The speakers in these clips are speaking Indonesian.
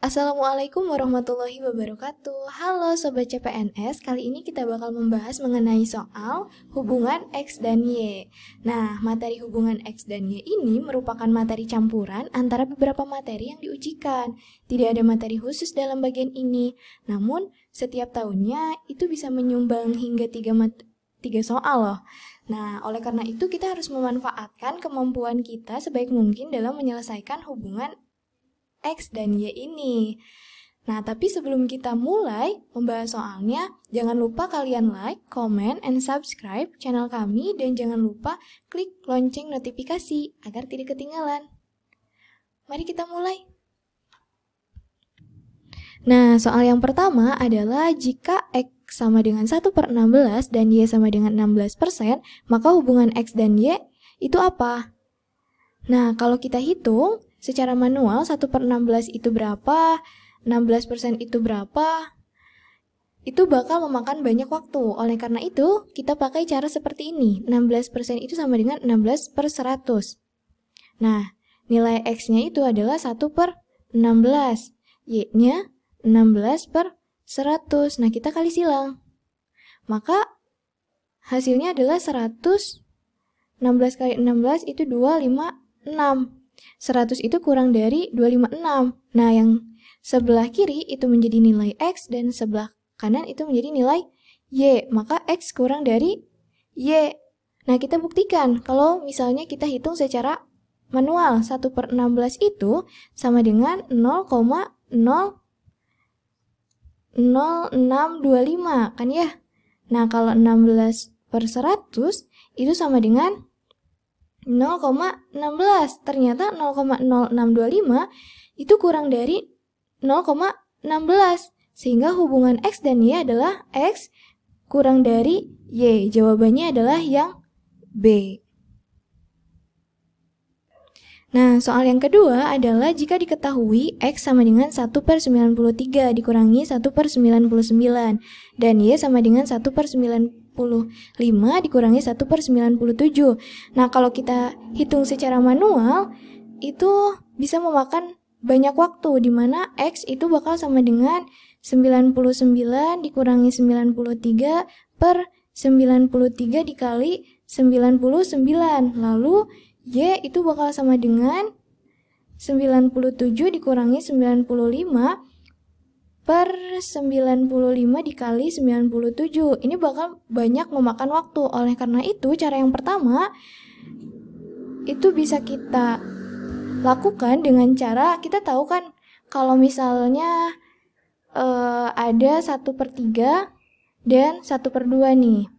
Assalamualaikum warahmatullahi wabarakatuh. Halo Sobat CPNS, kali ini kita bakal membahas mengenai soal hubungan X dan Y. Nah, materi hubungan X dan Y ini merupakan materi campuran antara beberapa materi yang diujikan. Tidak ada materi khusus dalam bagian ini, namun setiap tahunnya itu bisa menyumbang hingga 3 soal loh. Nah, oleh karena itu kita harus memanfaatkan kemampuan kita sebaik mungkin dalam menyelesaikan hubungan X dan Y ini. Nah, tapi sebelum kita mulai membahas soalnya, jangan lupa kalian like, comment, and subscribe channel kami, dan jangan lupa klik lonceng notifikasi agar tidak ketinggalan. Mari kita mulai. Nah, soal yang pertama adalah jika X sama dengan 1/16 dan Y sama dengan 16%, maka hubungan X dan Y itu apa? Nah, kalau kita hitung secara manual 1/16 itu berapa, 16% itu berapa, itu bakal memakan banyak waktu. Oleh karena itu, kita pakai cara seperti ini. 16% itu sama dengan 16/100. Nah, nilai X-nya itu adalah 1/16. Y-nya 16/100. Nah, kita kali silang. Maka, hasilnya adalah 100. 16 kali 16 itu 256. 100 itu kurang dari 256. Nah, yang sebelah kiri itu menjadi nilai X dan sebelah kanan itu menjadi nilai Y. Maka X kurang dari Y. Nah, kita buktikan kalau misalnya kita hitung secara manual. 1/16 itu sama dengan 0,00625 kan ya? Nah, kalau 16/100 itu sama dengan 0,16. Ternyata 0,0625 itu kurang dari 0,16. Sehingga hubungan X dan Y adalah X kurang dari Y. Jawabannya adalah yang B. Nah, soal yang kedua adalah jika diketahui X sama dengan 1/93 dikurangi 1/99 dan Y sama dengan 1/95 dikurangi 1/97. Nah, kalau kita hitung secara manual, itu bisa memakan banyak waktu, di mana X itu bakal sama dengan 99 dikurangi 93/93 dikali 99. Lalu Y itu bakal sama dengan 97 dikurangi 95/95 dikali 97. Ini bakal banyak memakan waktu. Oleh karena itu, cara yang pertama itu bisa kita lakukan dengan cara, kita tahu kan kalau misalnya ada 1/3 dan 1/2 nih.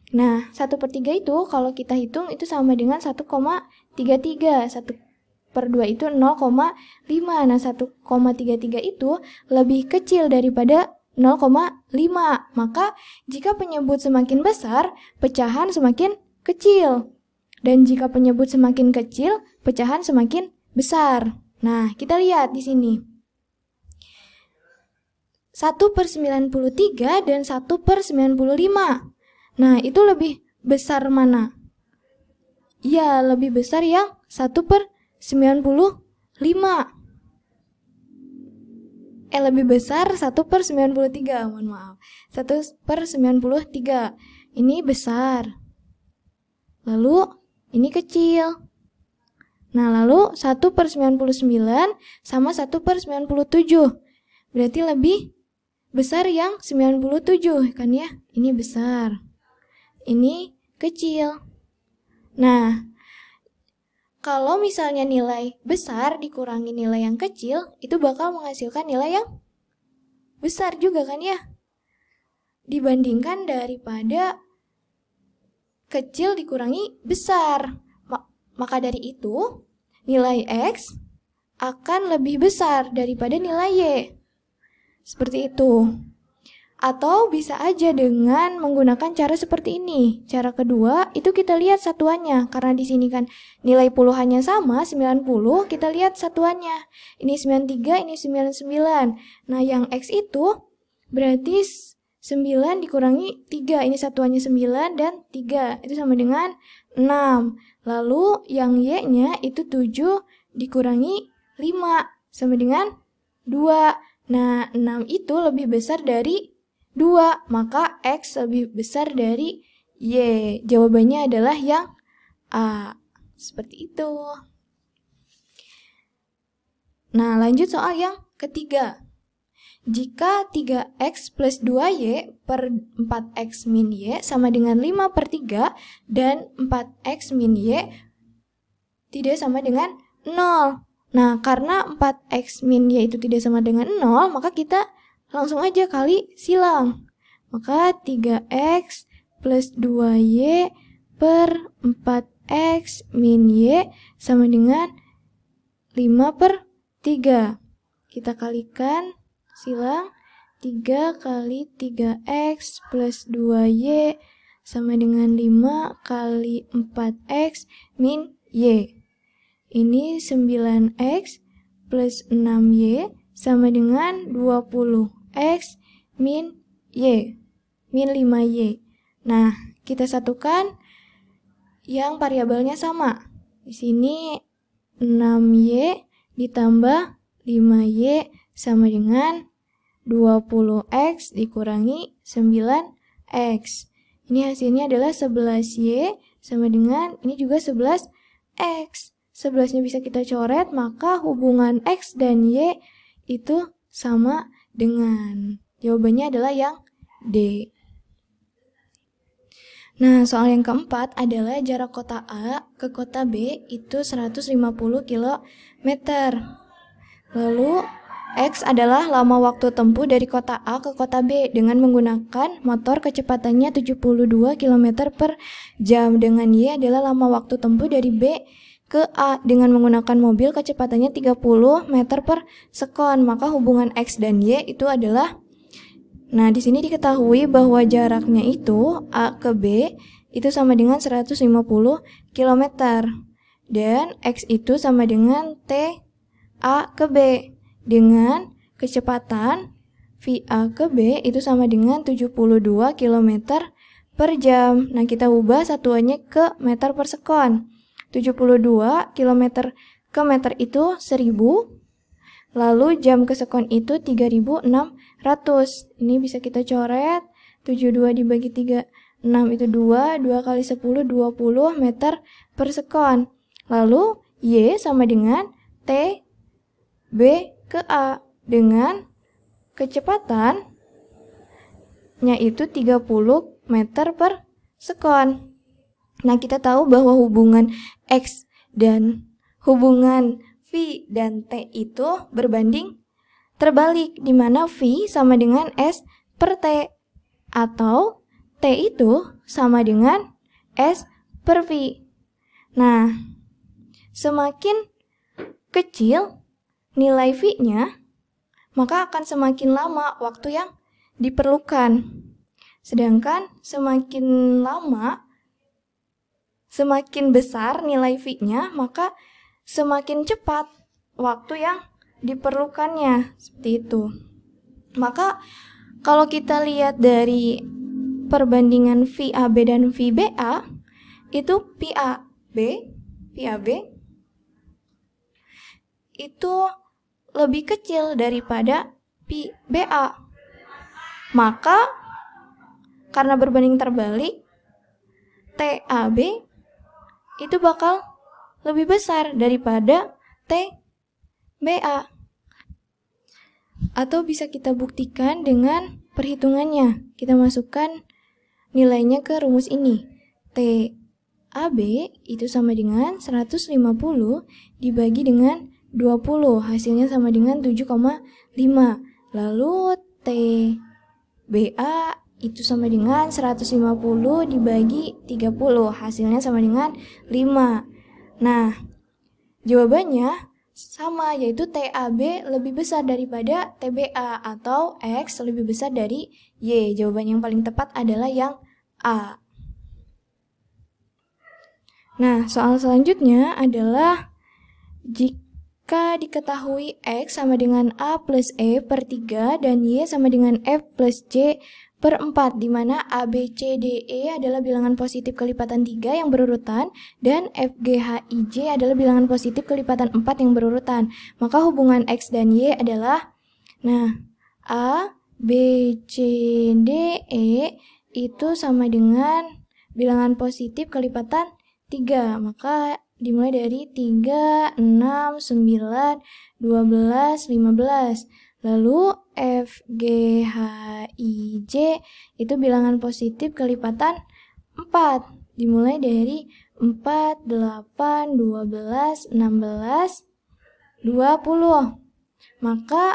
Nah, 1/3 itu kalau kita hitung itu sama dengan 1,33. 1/2 itu 0,5. Nah, 1,33 itu lebih kecil daripada 0,5. Maka, jika penyebut semakin besar, pecahan semakin kecil. Dan jika penyebut semakin kecil, pecahan semakin besar. Nah, kita lihat di sini. 1/93 dan 1/95. Nah, itu lebih besar mana? Ya, lebih besar yang 1/95. Lebih besar 1/93, mohon maaf. 1/93. Ini besar. Lalu, ini kecil. Nah, lalu 1/99 sama 1/97. Berarti lebih besar yang 97, kan ya? Ini besar. Ini kecil. Nah, kalau misalnya nilai besar dikurangi nilai yang kecil, itu bakal menghasilkan nilai yang besar juga kan ya? Dibandingkan daripada kecil dikurangi besar. Maka dari itu, nilai X akan lebih besar daripada nilai Y. Seperti itu. Atau bisa aja dengan menggunakan cara seperti ini. Cara kedua, itu kita lihat satuannya. Karena di sini kan nilai puluhannya sama, 90, kita lihat satuannya. Ini 93, ini 99. Nah, yang X itu berarti 9 dikurangi 3. Ini satuannya 9 dan 3. Itu sama dengan 6. Lalu yang Y-nya itu 7 dikurangi 5. Sama dengan 2. Nah, 6 itu lebih besar dari 2, maka X lebih besar dari Y. Jawabannya adalah yang A. Seperti itu. Nah, lanjut soal yang ketiga. Jika 3X plus 2Y per 4X min Y sama dengan 5/3 dan 4X min Y tidak sama dengan 0. Nah, karena 4X min Y itu tidak sama dengan 0, maka kita langsung aja kali silang. Maka 3X plus 2Y per 4X min Y sama dengan 5/3. Kita kalikan, silang, 3 kali 3X plus 2Y sama dengan 5 kali 4X min Y. Ini 9X plus 6Y sama dengan 20X min Y, min 5Y. Nah, kita satukan yang variabelnya sama. Di sini 6Y ditambah 5Y sama dengan 20X dikurangi 9X. Ini hasilnya adalah 11Y sama dengan, ini juga 11X. 11-nya bisa kita coret, maka hubungan X dan Y itu sama dengan. Jawabannya adalah yang D. Nah, soal yang keempat adalah jarak kota A ke kota B itu 150 km. Lalu, X adalah lama waktu tempuh dari kota A ke kota B dengan menggunakan motor kecepatannya 72 km per jam. Dengan Y adalah lama waktu tempuh dari B ke A dengan menggunakan mobil kecepatannya 30 meter per sekon. Maka hubungan X dan Y itu adalah, nah di sini diketahui bahwa jaraknya itu A ke B itu sama dengan 150 km. Dan X itu sama dengan T A ke B dengan kecepatan VA ke B itu sama dengan 72 km per jam. Nah, kita ubah satuannya ke meter per sekon. 72 km ke meter itu 1000, lalu jam ke sekon itu 3600. Ini bisa kita coret, 72 dibagi 3, 6 itu 2, 2 kali 10, 20 meter per sekon. Lalu Y sama dengan T B ke A dengan kecepatannya itu 30 meter per sekon. Nah, kita tahu bahwa hubungan X dan hubungan V dan T itu berbanding terbalik, di mana V sama dengan S per T, atau T itu sama dengan S per V. Nah, semakin kecil nilai V-nya, maka akan semakin lama waktu yang diperlukan. Sedangkan semakin lama, semakin besar nilai V-nya, maka semakin cepat waktu yang diperlukannya. Seperti itu. Maka kalau kita lihat dari perbandingan VAB dan VBA, itu VAB itu lebih kecil daripada VBA. Maka karena berbanding terbalik, TAB itu bakal lebih besar daripada TBA. Atau bisa kita buktikan dengan perhitungannya. Kita masukkan nilainya ke rumus ini. TAB itu sama dengan 150 dibagi dengan 20. Hasilnya sama dengan 7,5. Lalu TBA itu sama dengan 150 dibagi 30. Hasilnya sama dengan 5. Nah, jawabannya sama, yaitu TAB lebih besar daripada TBA atau X lebih besar dari Y. Jawaban yang paling tepat adalah yang A. Nah, soal selanjutnya adalah jika diketahui X sama dengan A plus E per 3 dan Y sama dengan F plus C per 4, di mana A, B, C, D, E adalah bilangan positif kelipatan 3 yang berurutan dan F, G, H, I, J adalah bilangan positif kelipatan 4 yang berurutan. Maka hubungan X dan Y adalah Nah, A, B, C, D, E itu sama dengan bilangan positif kelipatan 3. Maka dimulai dari 3, 6, 9, 12, 15. Lalu F, G, H, I, J itu bilangan positif kelipatan 4. Dimulai dari 4, 8, 12, 16, 20. Maka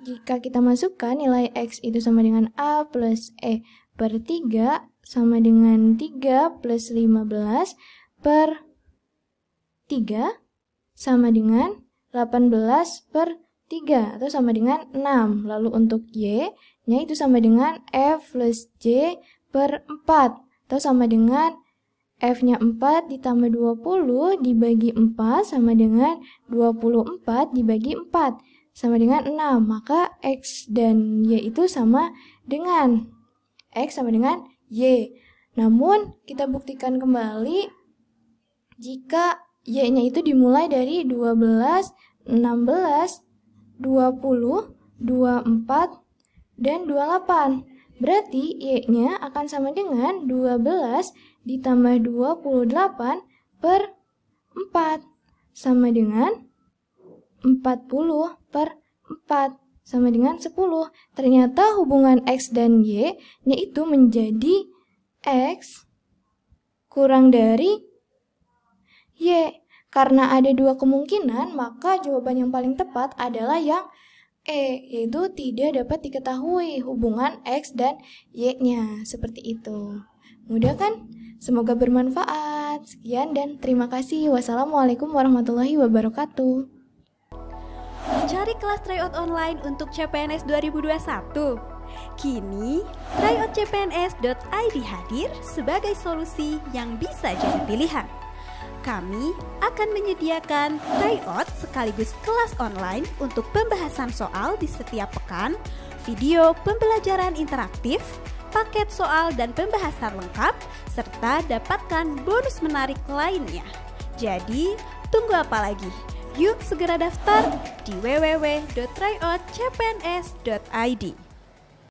jika kita masukkan nilai X itu sama dengan A plus E per 3 sama dengan 3 plus 15 per 3 sama dengan 18 per 3 atau sama dengan 6. Lalu untuk Y-nya itu sama dengan F plus J per 4 atau sama dengan F-nya 4 ditambah 20 dibagi 4 sama dengan 24 dibagi 4 sama dengan 6. Maka X dan Y itu sama dengan X sama dengan Y. Namun kita buktikan kembali jika Y-nya itu dimulai dari 12, 16, 20, 24, dan 28. Berarti Y-nya akan sama dengan 12 ditambah 28 per 4 sama dengan 40 per 4 sama dengan 10. Ternyata hubungan X dan Y-nya itu menjadi X kurang dari Y. Karena ada dua kemungkinan, maka jawaban yang paling tepat adalah yang E, yaitu tidak dapat diketahui hubungan X dan Y-nya. Seperti itu. Mudah kan? Semoga bermanfaat. Sekian dan terima kasih. Wassalamualaikum warahmatullahi wabarakatuh. Mencari kelas tryout online untuk CPNS 2021? Kini, tryoutcpns.id hadir sebagai solusi yang bisa jadi pilihan. Kami akan menyediakan tryout sekaligus kelas online untuk pembahasan soal di setiap pekan, video pembelajaran interaktif, paket soal dan pembahasan lengkap, serta dapatkan bonus menarik lainnya. Jadi, tunggu apa lagi? Yuk segera daftar di www.tryoutcpns.id.